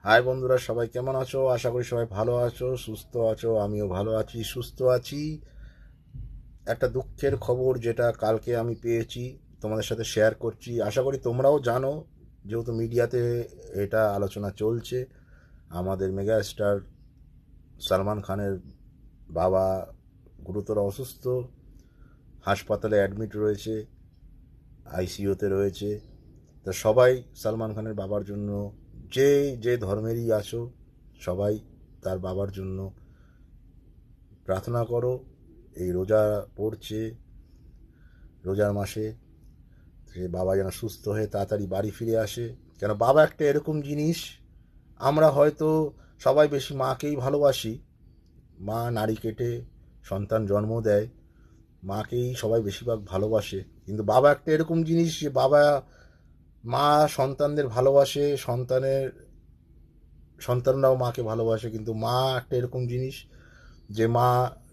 High বন্ধুরা, সবাই কেমন আছো? আশা করি সবাই ভালো আছো, সুস্থ আছো। আমিও ভালো আছি, সুস্থ আছি। একটা দুঃখের খবর যেটা কালকে আমি পেয়েছি, তোমাদের সাথে শেয়ার করছি। আশা করি তোমরাও জানো, যেহেতু মিডিয়াতে এটা আলোচনা চলছে। আমাদের মেগা স্টার সালমান খানের বাবা গুরুতর অসুস্থ, হাসপাতালে অ্যাডমিট রয়েছে, আইসিইউতে রয়েছে। তো সবাই সালমান খানের বাবার জন্য, যে যে ধর্মেরই আছো, সবাই তার বাবার জন্য প্রার্থনা করো। এই রোজা পড়ছে, রোজার মাসে সে বাবা যেন সুস্থ হয়ে তাড়াতাড়ি বাড়ি ফিরে আসে। কেন, বাবা একটা এরকম জিনিস, আমরা হয়তো সবাই বেশি মাকেই ভালোবাসি। মা নাড়ি কেটে সন্তান জন্ম দেয়, মাকেই সবাই বেশিরভাগ ভালোবাসে। কিন্তু বাবা একটা এরকম জিনিস যে বাবা, মা সন্তানদের ভালোবাসে, সন্তানরাও মাকে ভালোবাসে। কিন্তু মা একটা এরকম জিনিস যে মা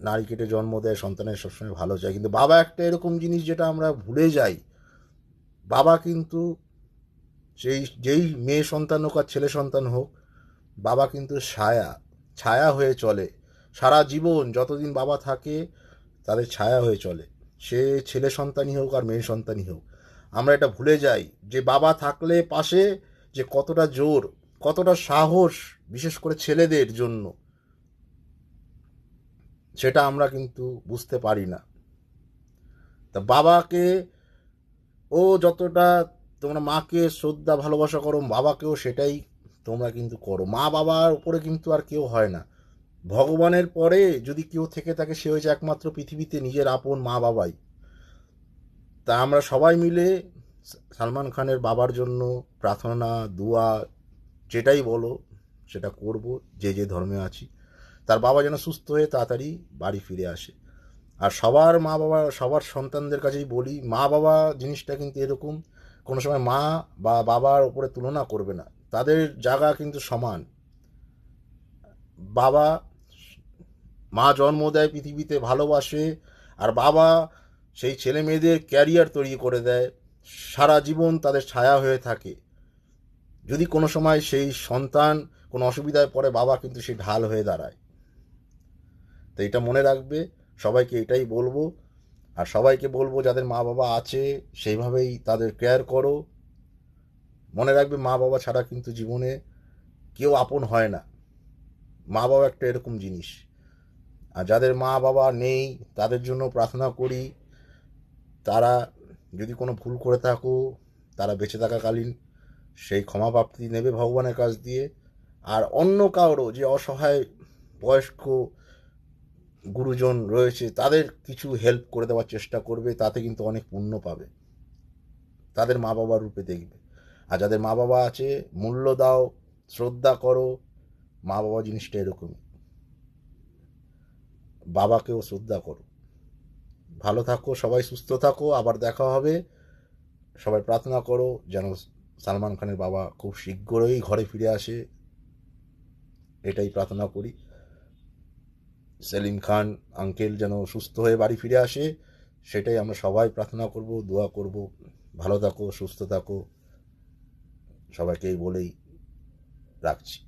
নারী কেটে জন্ম দেয়, সন্তানের সবসময় ভালো চায়। কিন্তু বাবা একটা এরকম জিনিস যেটা আমরা ভুলে যাই। বাবা কিন্তু যেই মেয়ে সন্তান হোক আর ছেলে সন্তান হোক, বাবা কিন্তু ছায়া, ছায়া হয়ে চলে সারা জীবন। যতদিন বাবা থাকে তাদের ছায়া হয়ে চলে, সে ছেলে সন্তানই হোক আর মেয়ে সন্তানই হোক। আমরা এটা ভুলে যাই যে বাবা থাকলে পাশে যে কতটা জোর, কতটা সাহস, বিশেষ করে ছেলেদের জন্য, সেটা আমরা কিন্তু বুঝতে পারি না। তা বাবাকে, ও যতটা তোমরা মাকে শ্রদ্ধা ভালোবাসা করো, বাবাকেও সেটাই তোমরা কিন্তু করো। মা বাবার উপরে কিন্তু আর কেউ হয় না। ভগবানের পরে যদি কেউ থেকে থাকে, সে হয়েছে একমাত্র পৃথিবীতে নিজের আপন মা বাবাই। তা আমরা সবাই মিলে সালমান খানের বাবার জন্য প্রার্থনা, দোয়া, যেটাই বলো সেটা করব। যে যে ধর্মে আছি, তার বাবা যেন সুস্থ হয়ে তাড়াতাড়ি বাড়ি ফিরে আসে। আর সবার মা বাবা, সবার সন্তানদের কাছেই বলি, মা বাবা জিনিসটা কিন্তু এরকম, কোনো সময় মা বা বাবার উপরে তুলনা করবে না, তাদের জায়গা কিন্তু সমান। বাবা, মা জন্ম দেয় পৃথিবীতে, ভালোবাসে, আর বাবা সেই ছেলে মেয়েদের ক্যারিয়ার তৈরি করে দেয়, সারা জীবন তাদের ছায়া হয়ে থাকে। যদি কোনো সময় সেই সন্তান কোনো অসুবিধায় পড়ে, বাবা কিন্তু সেই ঢাল হয়ে দাঁড়ায়। তো এটা মনে রাখবে, সবাইকে এটাই বলবো। আর সবাইকে বলবো যাদের মা বাবা আছে, সেইভাবেই তাদের কেয়ার করো। মনে রাখবে, মা বাবা ছাড়া কিন্তু জীবনে কেউ আপন হয় না। মা বাবা একটা এরকম জিনিস। আর যাদের মা বাবা নেই, তাদের জন্য প্রার্থনা করি, তারা যদি কোনো ভুল করে থাকো, তারা বেঁচে থাকাকালীন সেই ক্ষমা প্রাপ্তি নেবে ভগবানের কাছ দিয়ে। আর অন্য কারো যে অসহায় বয়স্ক গুরুজন রয়েছে, তাদের কিছু হেল্প করে দেওয়ার চেষ্টা করবে, তাতে কিন্তু অনেক পুণ্য পাবে, তাদের মা বাবার রূপে দেখবে। আর যাদের মা বাবা আছে, মূল্য দাও, শ্রদ্ধা করো। মা বাবা জিনিসটা এরকমই, বাবাকেও শ্রদ্ধা করো। ভালো থাকো, সবাই সুস্থ থাকো, আবার দেখা হবে। সবাই প্রার্থনা করো যেন সালমান খানের বাবা খুব শীঘ্রই ঘরে ফিরে আসে, এটাই প্রার্থনা করি। সেলিম খান আঙ্কেল যেন সুস্থ হয়ে বাড়ি ফিরে আসে, সেটাই আমরা সবাই প্রার্থনা করব, দোয়া করব। ভালো থাকো, সুস্থ থাকো, সবাইকে এই বলেই রাখছি।